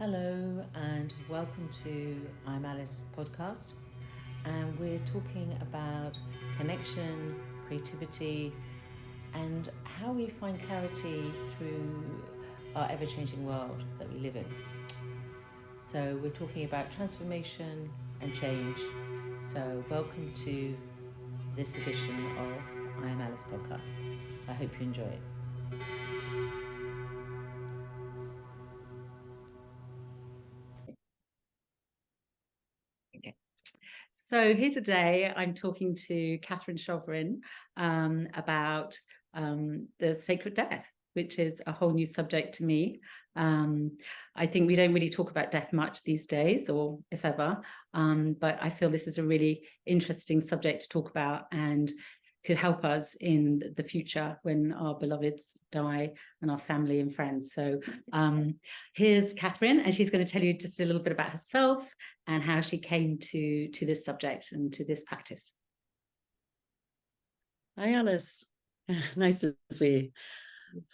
Hello and welcome to I'm Alice podcast, and we're talking about connection, creativity, and how we find clarity through our ever-changing world that we live in. So we're talking about transformation and change. So welcome to this edition of I'm Alice podcast. I hope you enjoy it. So here today, I'm talking to Catherine Shovlin about the sacred death, which is a whole new subject to me. I think we don't really talk about death much these days, or if ever, but I feel this is a really interesting subject to talk about and could help us in the future when our beloveds die and our family and friends. So here's Catherine, and she's going to tell you just a little bit about herself and how she came to this subject and to this practice. Hi, Alice. Nice to see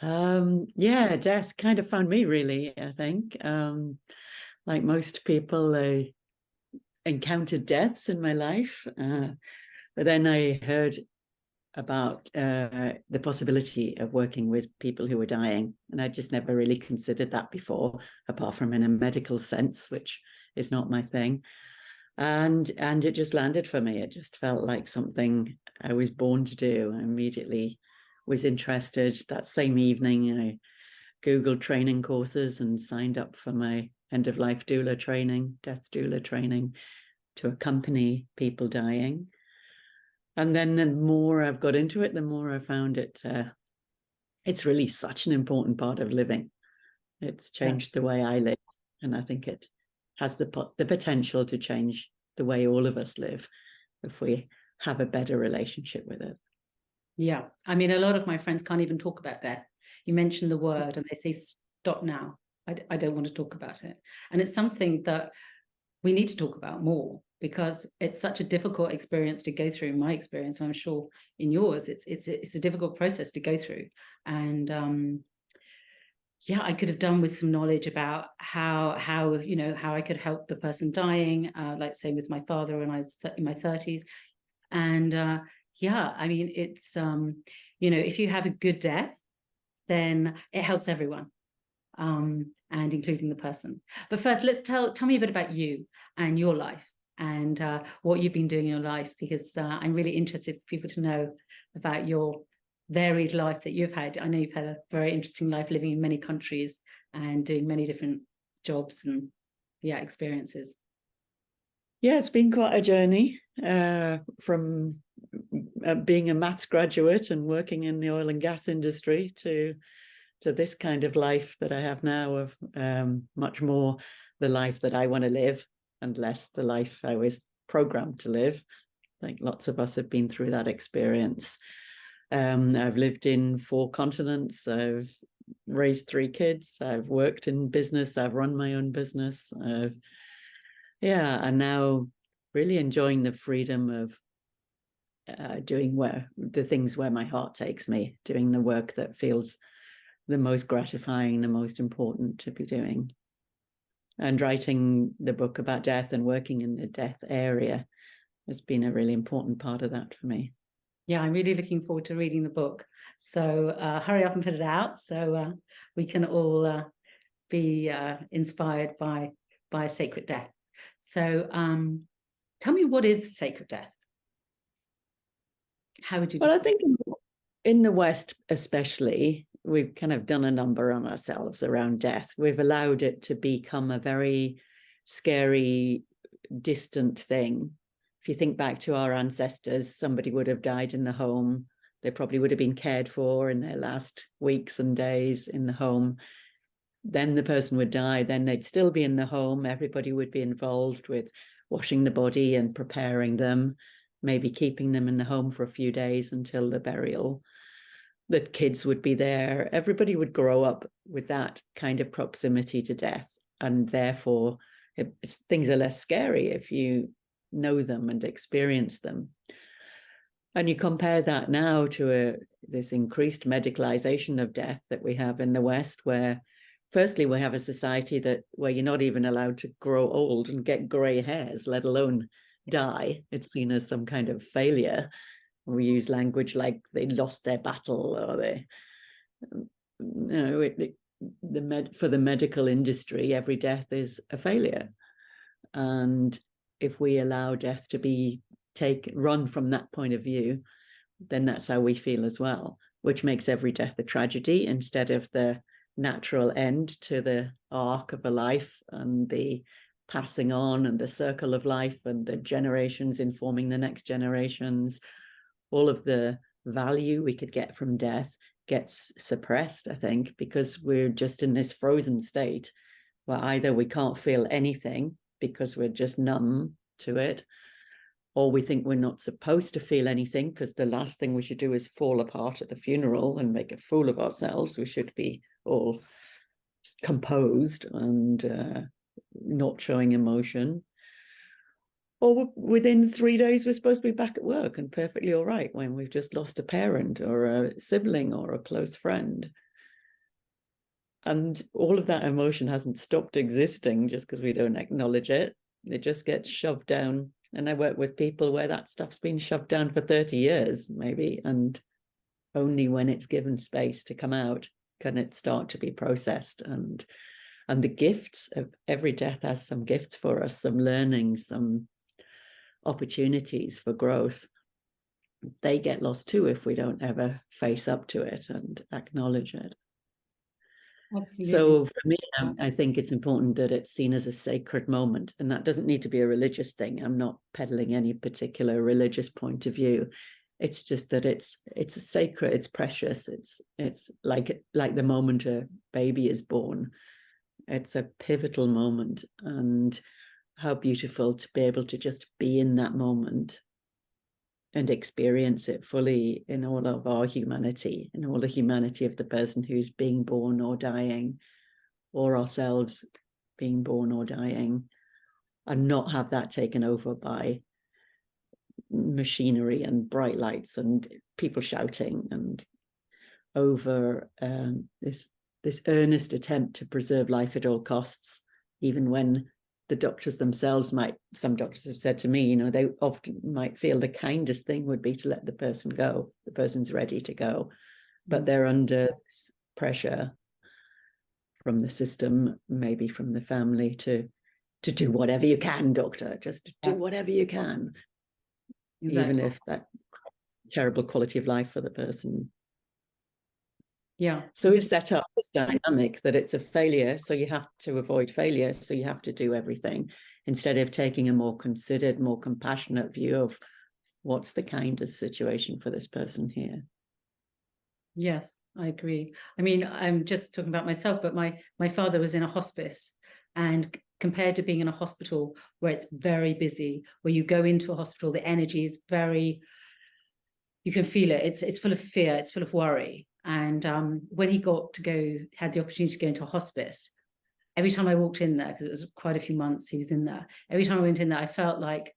you. Death kind of found me, really, I think. Like most people, I encountered deaths in my life, but then I heard about the possibility of working with people who were dying, and I just never really considered that before, apart from in a medical sense, which is not my thing. And it just landed for me. It just felt like something I was born to do. I immediately was interested. That same evening, I Googled training courses and signed up for my end-of-life doula training, death doula training, to accompany people dying. And then the more I've got into it, the more I found it's really such an important part of living. It's changed the way I live, and I think it has the potential to change the way all of us live if we have a better relationship with it. Yeah, I mean, a lot of my friends can't even talk about that. You mentioned the word and they say, stop now. I don't want to talk about it. And it's something that we need to talk about more because it's such a difficult experience to go through. In my experience, I'm sure in yours, it's a difficult process to go through. And I could have done with some knowledge about how I could help the person dying, like say with my father when I was in my 30s. And I mean, it's if you have a good death, then it helps everyone, and including the person. But first, let's tell me a bit about you and your life and what you've been doing in your life, because I'm really interested for people to know about your varied life that you've had. I know you've had a very interesting life living in many countries and doing many different jobs and experiences. Yeah, it's been quite a journey from being a maths graduate and working in the oil and gas industry to this kind of life that I have now, of much more the life that I want to live and less the life I was programmed to live. I think lots of us have been through that experience. I've lived in 4 continents. I've raised 3 kids. I've worked in business. I've run my own business. And now really enjoying the freedom of doing the things where my heart takes me, doing the work that feels the most gratifying, the most important to be doing. And writing the book about death and working in the death area has been a really important part of that for me. Yeah, I'm really looking forward to reading the book. So hurry up and put it out so we can all be inspired by sacred death. So tell me, what is sacred death? How would you Well, I think in the West especially, we've kind of done a number on ourselves around death. We've allowed it to become a very scary, distant thing. If you think back to our ancestors, somebody would have died in the home. They probably would have been cared for in their last weeks and days in the home. Then the person would die, then they'd still be in the home. Everybody would be involved with washing the body and preparing them, maybe keeping them in the home for a few days until the burial. The kids would be there. Everybody would grow up with that kind of proximity to death. And therefore, things are less scary if you know them and experience them. And you compare that now to this increased medicalization of death that we have in the West, where firstly, we have a society where you're not even allowed to grow old and get grey hairs, let alone die. It's seen as some kind of failure. We use language like they lost their battle, or they, for the medical industry, every death is a failure. And if we allow death to run from that point of view, then that's how we feel as well, which makes every death a tragedy instead of the natural end to the arc of a life and the passing on and the circle of life and the generations informing the next generations. All of the value we could get from death gets suppressed, I think, because we're just in this frozen state where either we can't feel anything because we're just numb to it, or we think we're not supposed to feel anything because the last thing we should do is fall apart at the funeral and make a fool of ourselves. We should be all composed and not showing emotion. Or within 3 days, we're supposed to be back at work and perfectly all right when we've just lost a parent or a sibling or a close friend. And all of that emotion hasn't stopped existing just because we don't acknowledge it. It just gets shoved down. And I work with people where that stuff's been shoved down for 30 years, maybe, and only when it's given space to come out can it start to be processed. And the gifts of every death has some gifts for us, some learning, some opportunities for growth. They get lost too if we don't ever face up to it and acknowledge it. Absolutely. So for me, I think it's important that it's seen as a sacred moment, and that doesn't need to be a religious thing. I'm not peddling any particular religious point of view. It's just that it's a sacred, it's precious. It's like the moment a baby is born. It's a pivotal moment, and how beautiful to be able to just be in that moment and experience it fully in all of our humanity, in all the humanity of the person who's being born or dying, or ourselves being born or dying, and not have that taken over by machinery and bright lights and people shouting and over this earnest attempt to preserve life at all costs, even when the doctors themselves some doctors have said to me, they often might feel the kindest thing would be to let the person go. The person's ready to go, but they're under pressure from the system, maybe from the family, to do whatever you can, doctor, just do whatever you can, even if that terrible quality of life for the person. Yeah. So we've set up this dynamic that it's a failure, so you have to avoid failure, so you have to do everything, instead of taking a more considered, more compassionate view of what's the kindest situation for this person here. Yes, I agree. I mean, I'm just talking about myself, but my father was in a hospice, and compared to being in a hospital where it's very busy, where you go into a hospital, the energy is very, you can feel it. It's full of fear. It's full of worry. And when he had the opportunity to go into a hospice, every time I walked in there, because it was quite a few months he was in there, every time I went in there, I felt like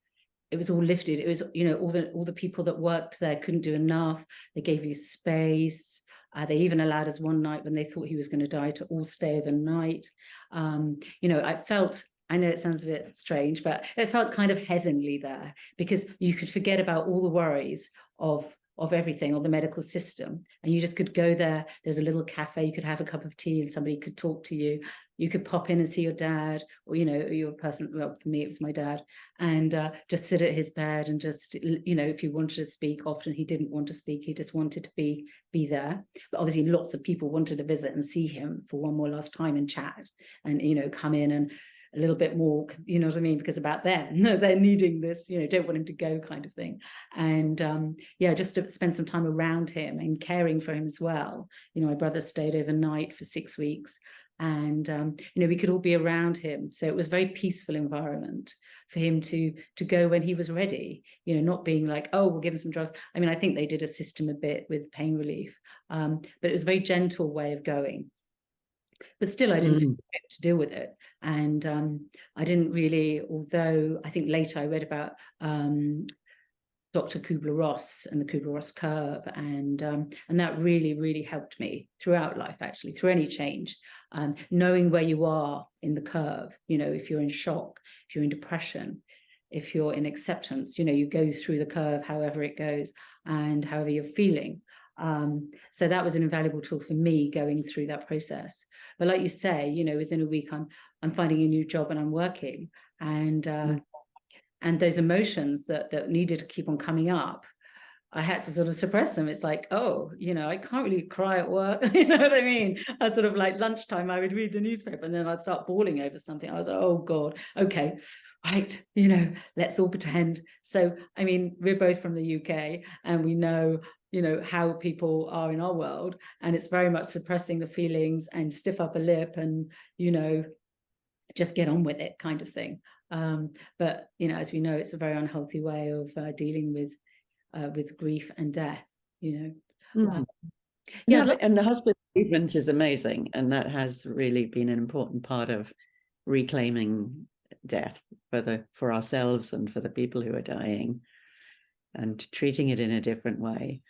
it was all lifted. It was, all the people that worked there couldn't do enough. They gave you space. They even allowed us one night when they thought he was going to die to all stay overnight. I know it sounds a bit strange, but it felt kind of heavenly there, because you could forget about all the worries of everything, or the medical system, and you just could go there. There's a little cafe, you could have a cup of tea and somebody could talk to you. You could pop in and see your dad, or your person, well, for me it was my dad, and just sit at his bed and just, if you wanted to speak. Often he didn't want to speak, he just wanted to be there. But obviously lots of people wanted to visit and see him for one more last time and chat, and come in and a little bit more, you know what I mean, because about them, they're needing this, don't want him to go, kind of thing. And just to spend some time around him and caring for him as well. My brother stayed overnight for 6 weeks, and we could all be around him. So it was a very peaceful environment for him to go when he was ready, not being like, oh, we'll give him some drugs. I mean, I think they did assist him a bit with pain relief, but it was a very gentle way of going. But still, I didn't feel to deal with it. And I didn't really, although I think later I read about Dr. Kubler-Ross and the Kubler-Ross curve, and that really, really helped me throughout life, actually, through any change. Knowing where you are in the curve, if you're in shock, if you're in depression, if you're in acceptance, you go through the curve, however it goes, and however you're feeling. So that was an invaluable tool for me going through that process. But like you say, within a week, I'm finding a new job and I'm working, and those emotions that needed to keep on coming up, I had to sort of suppress them. It's like, I can't really cry at work. You know what I mean? I sort of like lunchtime, I would read the newspaper and then I'd start bawling over something. I was like, oh God, okay, right, let's all pretend. So, I mean, we're both from the UK and we know, how people are in our world, and it's very much suppressing the feelings and stiff upper lip and, just get on with it kind of thing. But, as we know, it's a very unhealthy way of dealing with grief and death, And the hospice movement is amazing, and that has really been an important part of reclaiming death for ourselves and for the people who are dying, and treating it in a different way.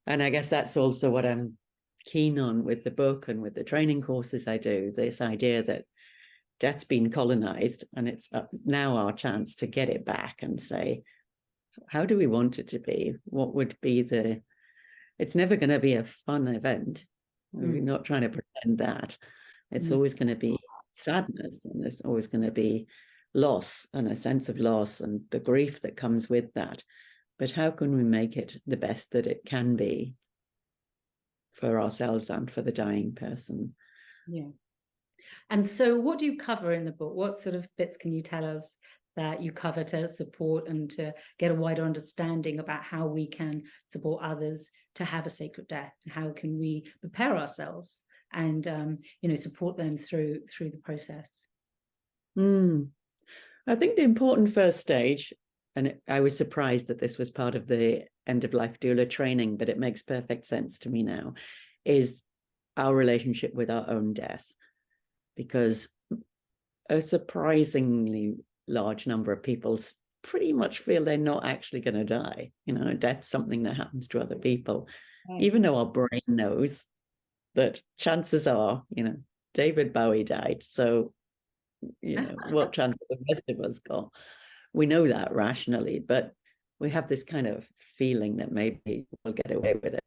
And I guess that's also what I'm keen on with the book and with the training courses I do, this idea that death's been colonized, and it's now our chance to get it back and say, how do we want it to be? What would be it's never going to be a fun event. We're not trying to pretend that. It's always going to be sadness, and there's always going to be loss and a sense of loss and the grief that comes with that. But how can we make it the best that it can be for ourselves and for the dying person? Yeah. And so what do you cover in the book? What sort of bits can you tell us that you cover to support and to get a wider understanding about how we can support others to have a sacred death? How can we prepare ourselves and support them through the process? I think the important first stage, and I was surprised that this was part of the end-of-life doula training, but it makes perfect sense to me now, is our relationship with our own death. Because a surprisingly large number of people pretty much feel they're not actually going to die. Death's something that happens to other people, even though our brain knows that chances are, David Bowie died. So, what chance have the rest of us got? We know that rationally, but we have this kind of feeling that maybe we'll get away with it.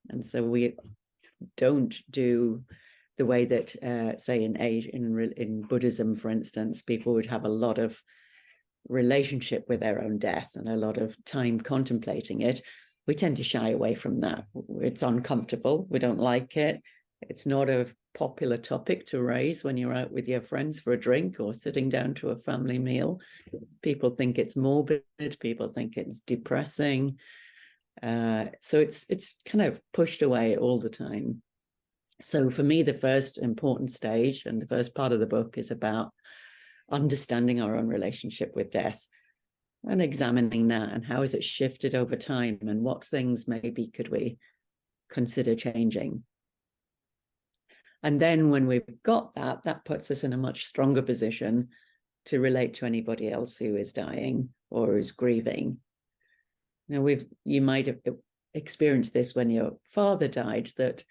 And so we don't do the way that, say, in Asia, in Buddhism, for instance, people would have a lot of relationship with their own death and a lot of time contemplating it. We tend to shy away from that. It's uncomfortable. We don't like it. It's not a popular topic to raise when you're out with your friends for a drink or sitting down to a family meal. People think it's morbid. People think it's depressing. So it's kind of pushed away all the time. So for me, the first important stage and the first part of the book is about understanding our own relationship with death and examining that, and how has it shifted over time, and what things maybe could we consider changing. And then when we've got that, that puts us in a much stronger position to relate to anybody else who is dying or is grieving. Now, you might have experienced this when your father died, that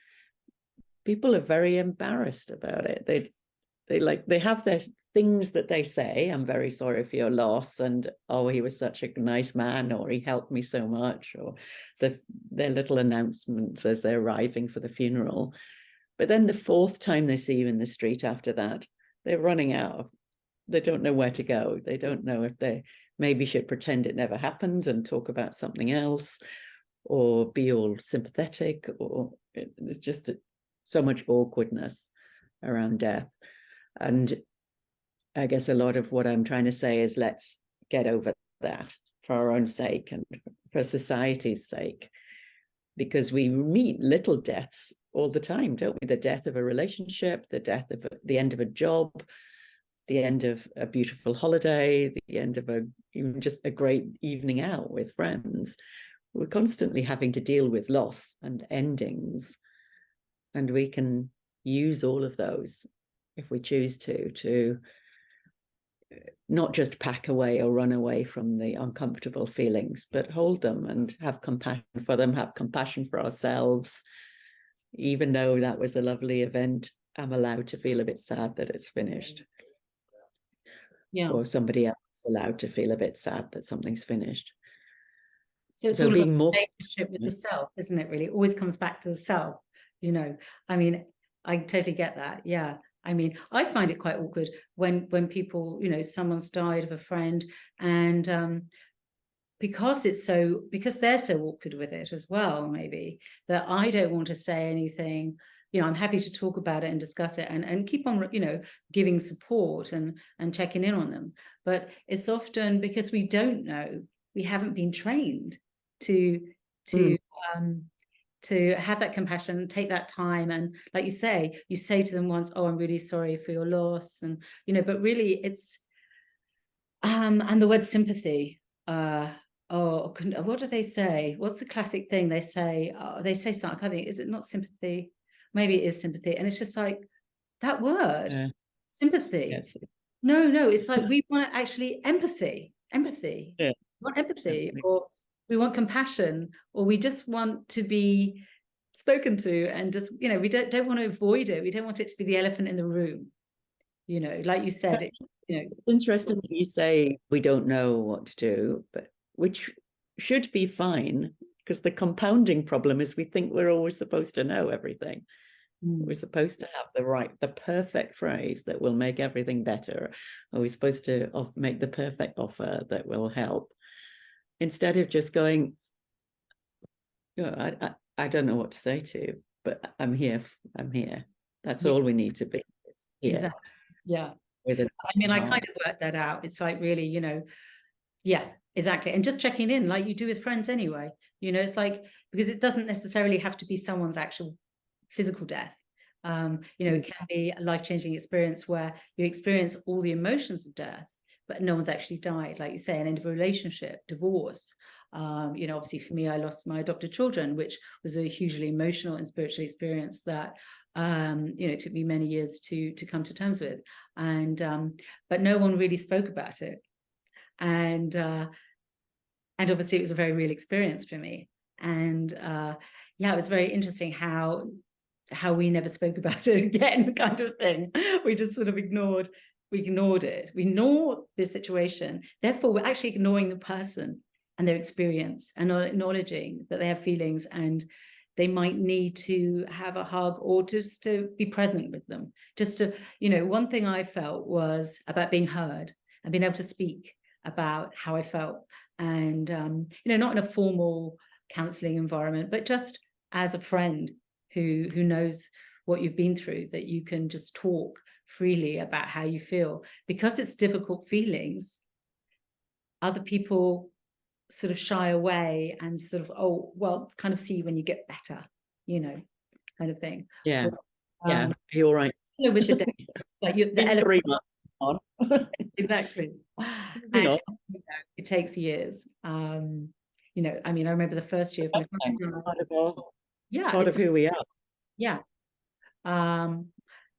people are very embarrassed about it. They have their things that they say. I'm very sorry for your loss, and oh, he was such a nice man, or he helped me so much, or their little announcements as they're arriving for the funeral. But then the fourth time they see you in the street after that, they're running out. They don't know where to go. They don't know if they maybe should pretend it never happened and talk about something else, or be all sympathetic, or there's just so much awkwardness around death. And I guess a lot of what I'm trying to say is, let's get over that for our own sake and for society's sake, because we meet little deaths all the time, don't we? The death of a relationship, the death of the end of a job, the end of a beautiful holiday, the end of even just a great evening out with friends. We're constantly having to deal with loss and endings, and we can use all of those if we choose to not just pack away or run away from the uncomfortable feelings, but hold them and have compassion for them, have compassion for ourselves. Even though that was a lovely event, I'm allowed to feel a bit sad that it's finished. Yeah. Or somebody else is allowed to feel a bit sad that something's finished. So it's So all being about more relationship with the self, isn't it? Really, it always comes back to the self. You know, I mean, I totally get that. Yeah. I mean, I find it quite awkward when people, you know, someone's died of a friend, and because they're so awkward with it as well, maybe, that I don't want to say anything. You know, I'm happy to talk about it and discuss it and keep on, you know, giving support and checking in on them. But it's often because we don't know, we haven't been trained to have that compassion, take that time, and like you say to them once, oh, I'm really sorry for your loss, and you know, but really it's and the word sympathy, what do they say? What's the classic thing they say? They say something, I think, is it not sympathy? Maybe it is sympathy. And it's just like that word, sympathy. Yes. No, it's like we want actually empathy. Yeah. We want empathy, or we want compassion, or we just want to be spoken to, and just, you know, we don't want to avoid it. We don't want it to be the elephant in the room. You know, like you said, you know, it's interesting that you say we don't know what to do, but which should be fine, because the compounding problem is we think we're always supposed to know everything. We're supposed to have the perfect phrase that will make everything better, or we're supposed to make the perfect offer that will help, instead of just going, you know, I don't know what to say to you, but I'm here. That's all we need to be. Here. Exactly. Yeah. With it. I mean, I kind of worked that out. It's like, really, you know, yeah, exactly. And just checking in like you do with friends anyway. You know, it's like, because it doesn't necessarily have to be someone's actual physical death. You know, it can be a life-changing experience where you experience all the emotions of death, but no one's actually died. Like you say, an end of a relationship, divorce. You know, obviously for me, I lost my adopted children, which was a hugely emotional and spiritual experience that you know, it took me many years to come to terms with. And but no one really spoke about it. And obviously it was a very real experience for me. And yeah, it was very interesting how we never spoke about it again, kind of thing. We just sort of ignored it. We ignored the situation. Therefore, we're actually ignoring the person and their experience, and not acknowledging that they have feelings and they might need to have a hug, or just to be present with them. Just to, you know, one thing I felt was about being heard and being able to speak about how I felt. And, you know, not in a formal counselling environment, but just as a friend who knows what you've been through, that you can just talk freely about how you feel. Because it's difficult feelings, other people sort of shy away and sort of, oh, well, kind of see when you get better, you know, kind of thing. Yeah. Yeah, you're right. You know, with the day, like the elephant. 3 months on. Exactly. And, you know, it takes years. You know, I mean, I remember the first year of my part of who we are. Yeah.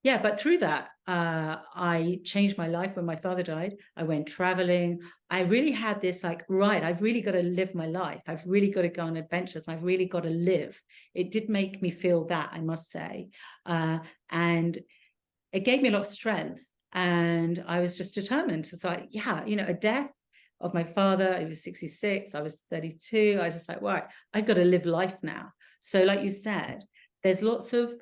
Yeah, but through that, I changed my life when my father died. I went traveling. I really had this like, right, I've really got to live my life. I've really got to go on adventures. I've really got to live. It did make me feel that, I must say. And it gave me a lot of strength. And I was just determined. So it's like, yeah, you know, a death of my father, he was 66, I was 32. I was just like, right, I've got to live life now. So like you said, there's lots of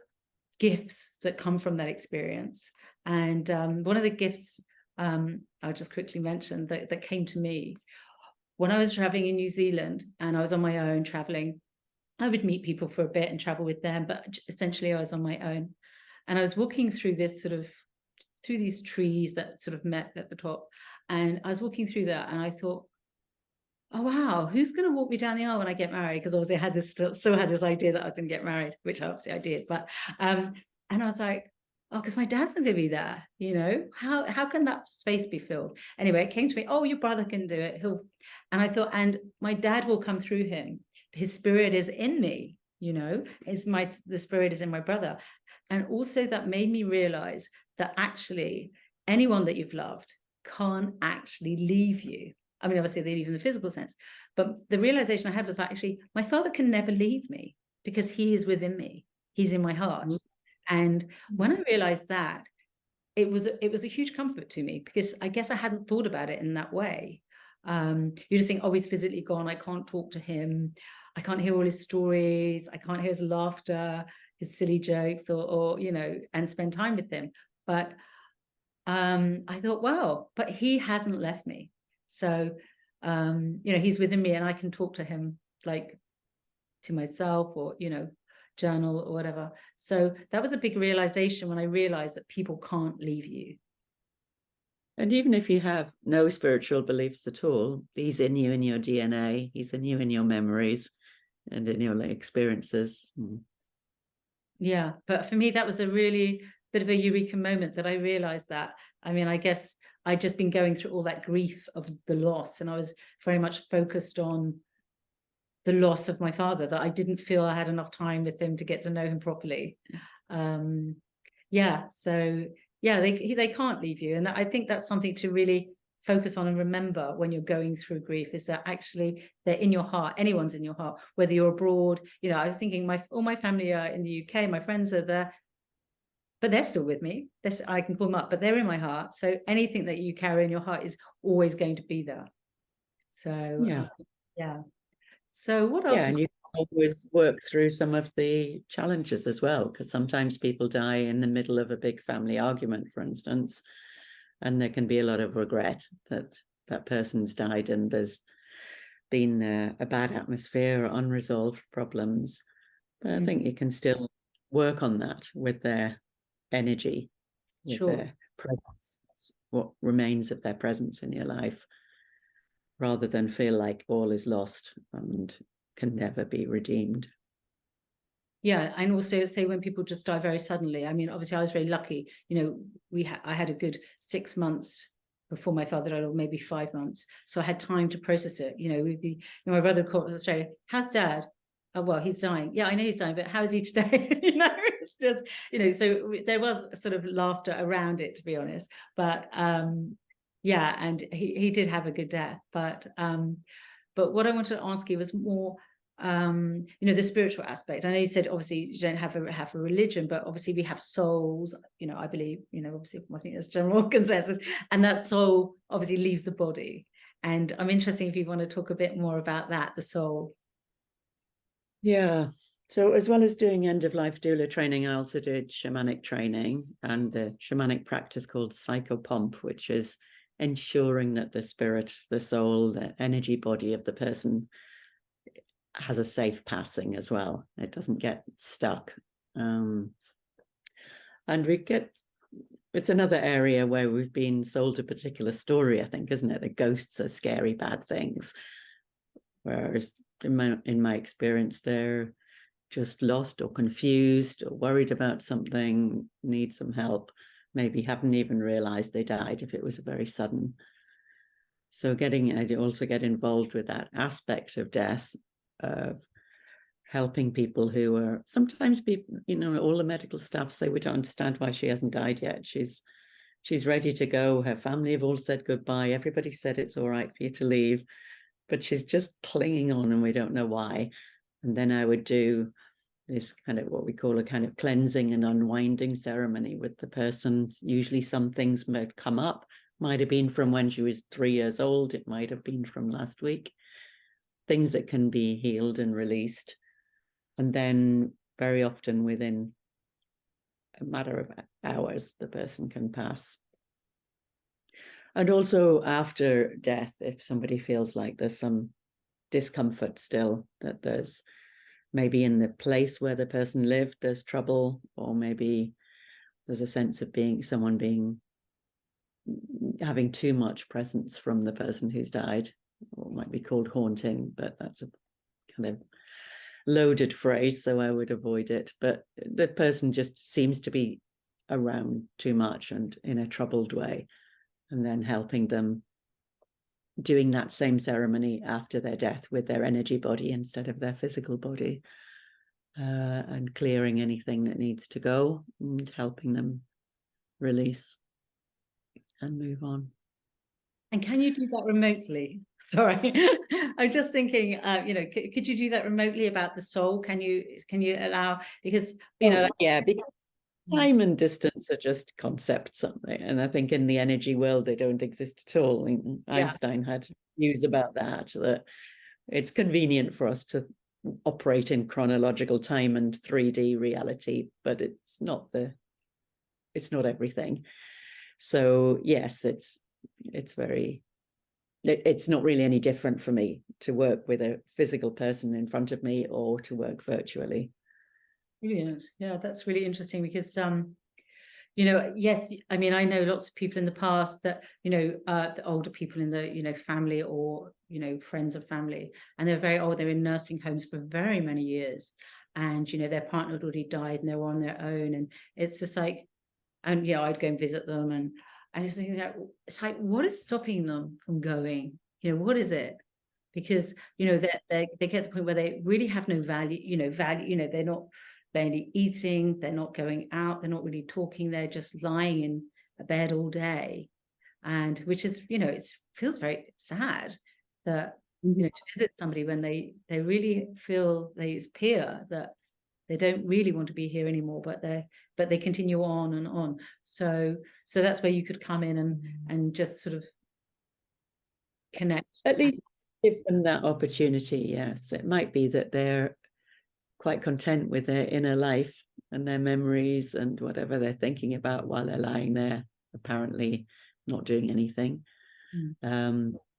gifts that come from that experience. And one of the gifts I'll just quickly mention that came to me when I was traveling in New Zealand, and I was on my own traveling. I would meet people for a bit and travel with them, but essentially I was on my own. And I was walking through these trees that sort of met at the top. And I was walking through that, and I thought, oh wow, who's going to walk me down the aisle when I get married? Because obviously I had this idea that I was going to get married, which obviously I did. But and I was like, oh, because my dad's going to be there. You know, how can that space be filled? Anyway, it came to me, oh, your brother can do it. And I thought, and my dad will come through him. His spirit is in me. You know, the spirit is in my brother. And also that made me realize that actually anyone that you've loved can't actually leave you. I mean, obviously they leave in the physical sense, but the realization I had was that actually my father can never leave me because he is within me. He's in my heart. And when I realized that, it was a huge comfort to me, because I guess I hadn't thought about it in that way. You just think, oh, he's physically gone. I can't talk to him. I can't hear all his stories. I can't hear his laughter, his silly jokes, or and spend time with him. But I thought, wow, but he hasn't left me. So, he's within me, and I can talk to him like to myself, or, journal or whatever. So that was a big realization when I realized that people can't leave you. And even if you have no spiritual beliefs at all, he's in you, in your DNA, he's in you, in your memories and in your experiences. Yeah, but for me, that was a really bit of a eureka moment, that I realized that. I mean, I guess I'd just been going through all that grief of the loss, and I was very much focused on the loss of my father, that I didn't feel I had enough time with him to get to know him properly. They can't leave you, and I think that's something to really focus on and remember when you're going through grief, is that actually they're in your heart. Anyone's in your heart, whether you're abroad. I was thinking all my family are in the UK, my friends are there, but they're still with me. I can call them up, but they're in my heart. So anything that you carry in your heart is always going to be there. So yeah. So what else? Yeah, and you always work through some of the challenges as well, because sometimes people die in the middle of a big family argument, for instance, and there can be a lot of regret that that person's died and there's been a bad atmosphere or unresolved problems. But I think you can still work on that with their energy, with their presence, what remains of their presence in your life, rather than feel like all is lost and can never be redeemed. Yeah, and also say when people just die very suddenly. I mean, obviously I was very lucky. I had a good 6 months before my father died, or maybe 5 months, so I had time to process it. My brother called us Australia. How's Dad? Oh, well, he's dying. Yeah, I know he's dying, but how is he today? It's just So there was sort of laughter around it, to be honest. But yeah, and he did have a good death. But what I wanted to ask you was more, the spiritual aspect. I know you said obviously you don't have a religion, but obviously we have souls. I believe, obviously I think there's general consensus, and that soul obviously leaves the body. And I'm interested if you want to talk a bit more about that, the soul. Yeah. So as well as doing end-of-life doula training, I also did shamanic training and the shamanic practice called psychopomp, which is ensuring that the spirit, the soul, the energy body of the person has a safe passing as well. It doesn't get stuck. And it's another area where we've been sold a particular story, I think, isn't it? That ghosts are scary, bad things. Whereas in my experience, they're just lost or confused or worried about something, need some help, maybe haven't even realized they died if it was very sudden. So I also get involved with that aspect of death, of helping people who are sometimes people, all the medical staff say, we don't understand why she hasn't died yet. She's ready to go. Her family have all said goodbye. Everybody said it's all right for you to leave, but she's just clinging on and we don't know why. And then I would do this kind of what we call a kind of cleansing and unwinding ceremony with the person. Usually some things might come up, might have been from when she was 3 years old. It might have been from last week, things that can be healed and released. And then very often within a matter of hours, the person can pass. And also after death, if somebody feels like there's some discomfort still, that there's maybe in the place where the person lived, there's trouble, or maybe there's a sense of having too much presence from the person who's died, or might be called haunting, but that's a kind of loaded phrase, so I would avoid it. But the person just seems to be around too much and in a troubled way, and then helping them, doing that same ceremony after their death with their energy body instead of their physical body, and clearing anything that needs to go and helping them release and move on. And can you do that remotely? Sorry, I'm just thinking, could you do that remotely about the soul? Can you allow, because, yeah, because time and distance are just concepts, aren't they? And I think in the energy world, they don't exist at all. And Einstein had views about that it's convenient for us to operate in chronological time and 3D reality, but it's not everything. So yes, it's not really any different for me to work with a physical person in front of me or to work virtually. Brilliant. Yeah, that's really interesting because yes, I mean, I know lots of people in the past that, the older people in the, family or, friends of family, and they're very old, they're in nursing homes for very many years. And, their partner had already died and they were on their own. And it's just like, and, I'd go and visit them. And I just think that it's like, what is stopping them from going? What is it? Because, they get to the point where they really have no value, they're not barely eating, they're not going out, they're not really talking, they're just lying in a bed all day. And which is, it feels very sad that, to visit somebody when they really feel they appear that they don't really want to be here anymore, but they continue on and on. So that's where you could come in and just sort of connect. At least give them that opportunity. Yes, it might be that they're quite content with their inner life and their memories and whatever they're thinking about while they're lying there, apparently not doing anything.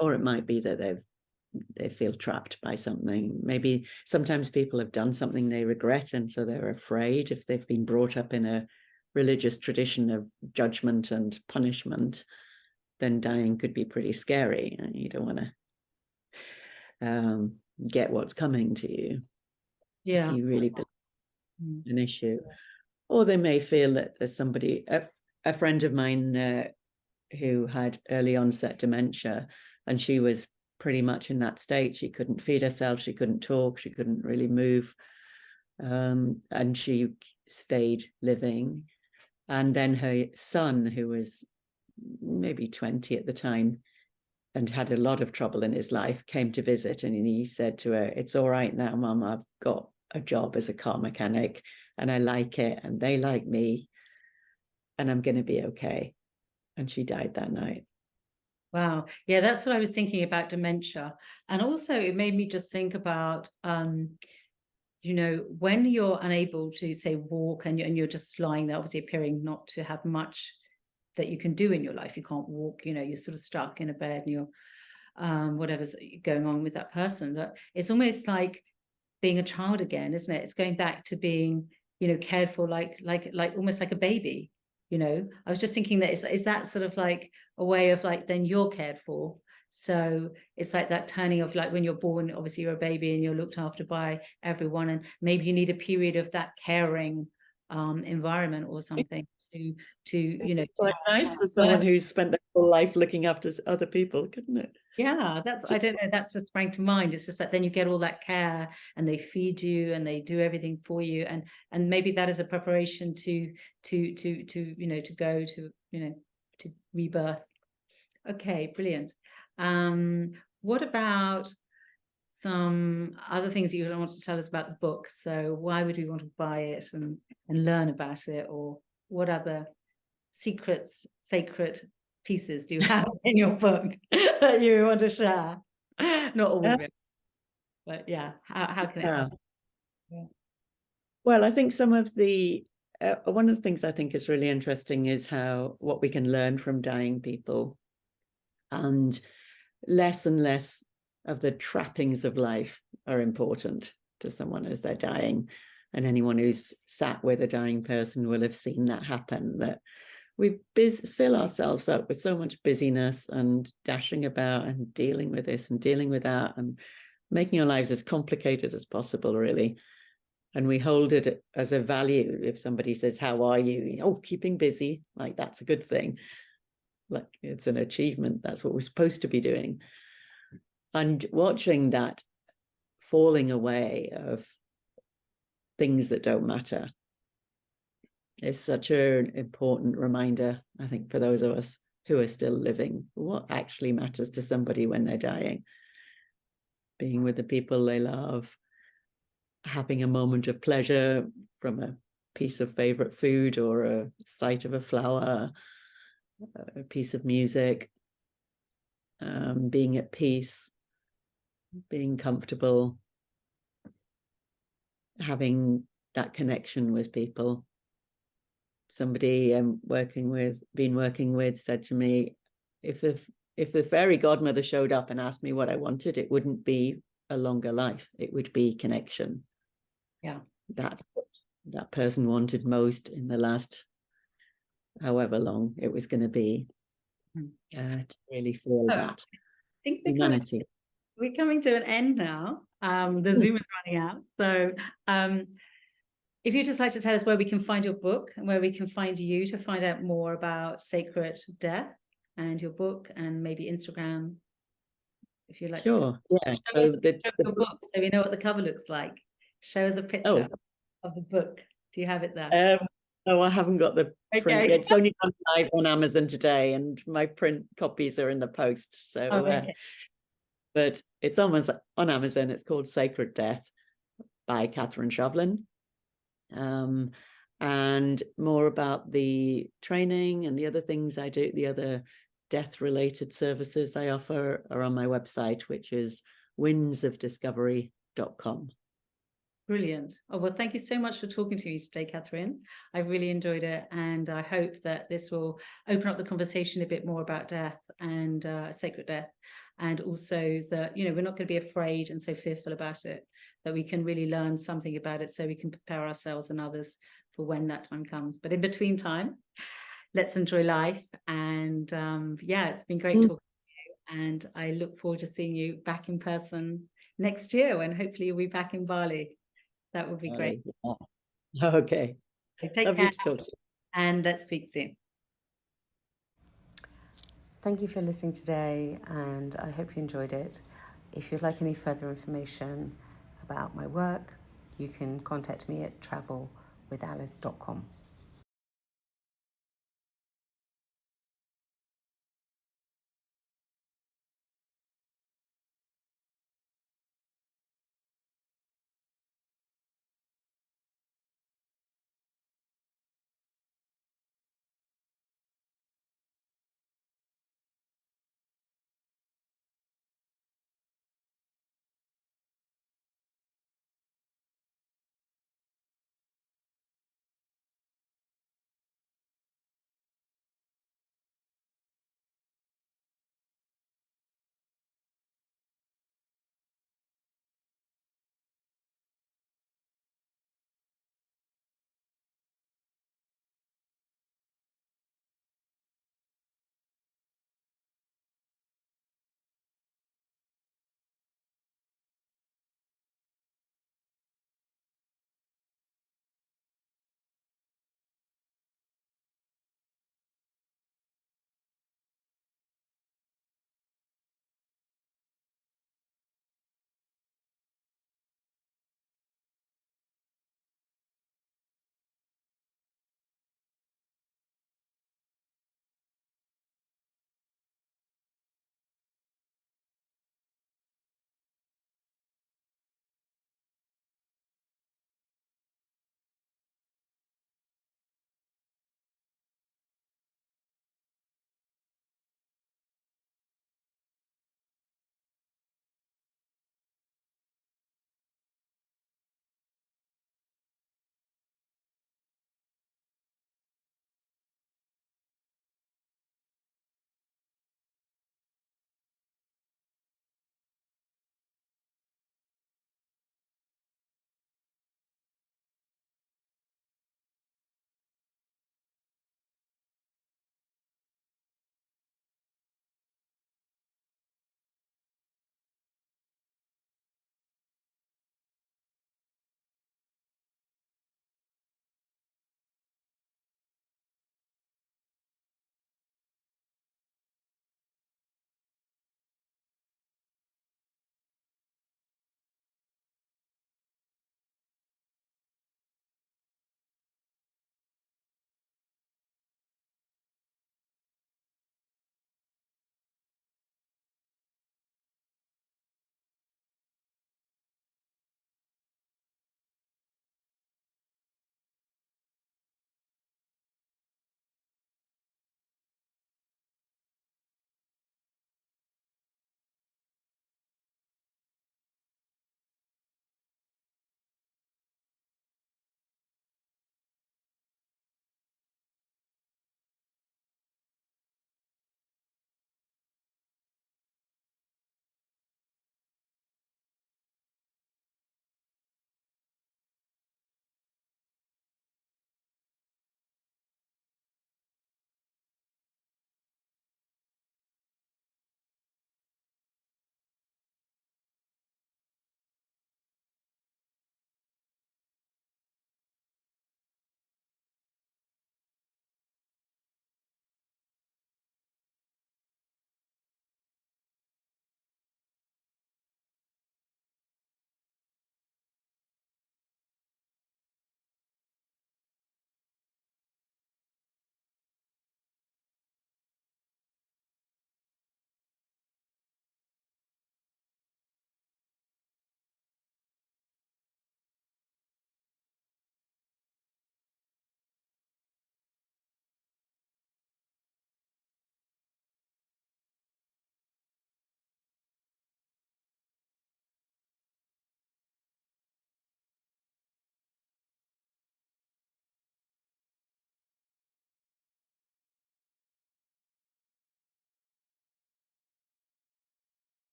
Or it might be that they feel trapped by something. Maybe sometimes people have done something they regret, and so they're afraid. If they've been brought up in a religious tradition of judgment and punishment, then dying could be pretty scary, and you don't want to get what's coming to you. If you really believe an issue. Or they may feel that there's somebody, a friend of mine who had early onset dementia, and she was pretty much in that state. She couldn't feed herself, she couldn't talk, she couldn't really move, and she stayed living. And then her son, who was maybe 20 at the time and had a lot of trouble in his life, came to visit, and he said to her, "It's all right now, Mum, I've got a job as a car mechanic and I like it and they like me and I'm going to be okay." And she died that night. Wow. Yeah, that's what I was thinking about dementia. And also it made me just think about, when you're unable to, say, walk and you're just lying there, obviously appearing not to have much that you can do in your life. You can't walk, you're sort of stuck in a bed and you're whatever's going on with that person. But it's almost like being a child again, isn't it? It's going back to being, cared for like almost like a baby. I was just thinking that is that sort of like a way of like, then you're cared for. So it's like that turning of like when you're born, obviously you're a baby and you're looked after by everyone, and maybe you need a period of that caring environment or something to quite nice for someone who's spent their whole life looking after other people, couldn't it? Yeah, I don't know, that's just sprang to mind. It's just that then you get all that care and they feed you and they do everything for you, and maybe that is a preparation to go to to rebirth. Okay, brilliant. What about some other things that you want to tell us about the book? So why would we want to buy it and learn about it, or what other sacred pieces do you have in your book that you want to share? Not all of it, but yeah, how can it help? Yeah. Well, I think some of the one of the things I think is really interesting is what we can learn from dying people, and less of the trappings of life are important to someone as they're dying. And anyone who's sat with a dying person will have seen that happen, that we fill ourselves up with so much busyness and dashing about and dealing with this and dealing with that and making our lives as complicated as possible, really. And we hold it as a value. If somebody says, "How are you?" "Oh, keeping busy." Like, that's a good thing. Like, it's an achievement. That's what we're supposed to be doing. And watching that falling away of things that don't matter is such an important reminder, I think, for those of us who are still living. What actually matters to somebody when they're dying? Being with the people they love, having a moment of pleasure from a piece of favorite food or a sight of a flower, a piece of music, being at peace, being comfortable, having that connection with people. Somebody I'm been working with said to me, if the fairy godmother showed up and asked me what I wanted, it wouldn't be a longer life. It would be connection. Yeah. That's what that person wanted most in the last however long it was going to be. To really feel that I think humanity. we're coming to an end now. The Zoom is running out. So if you'd just like to tell us where we can find your book and where we can find you to find out more about Sacred Death and your book, and maybe Instagram, if you'd like Sure. Yeah. So the book, so we know what the cover looks like. Show us a picture of the book. Do you have it there? No, I haven't got the print. Okay. It's only gone live on Amazon today, and my print copies are in the post. So, okay. But it's almost on Amazon. It's called Sacred Death by Catherine Shovlin. And more about the training and the other things I do, the other death-related services I offer are on my website, which is windsofdiscovery.com. Brilliant. Oh, well, thank you so much for talking to me today, Catherine. I really enjoyed it. And I hope that this will open up the conversation a bit more about death and sacred death. And also that, we're not going to be afraid and so fearful about it, that we can really learn something about it so we can prepare ourselves and others for when that time comes. But in between time, let's enjoy life. And it's been great talking to you. And I look forward to seeing you back in person next year, when hopefully you'll be back in Bali. That would be great. Yeah. Okay. So take Lovely care, to talk to you. and let's speak soon. Thank you for listening today, and I hope you enjoyed it. If you'd like any further information about my work, you can contact me at travelwithalice.com.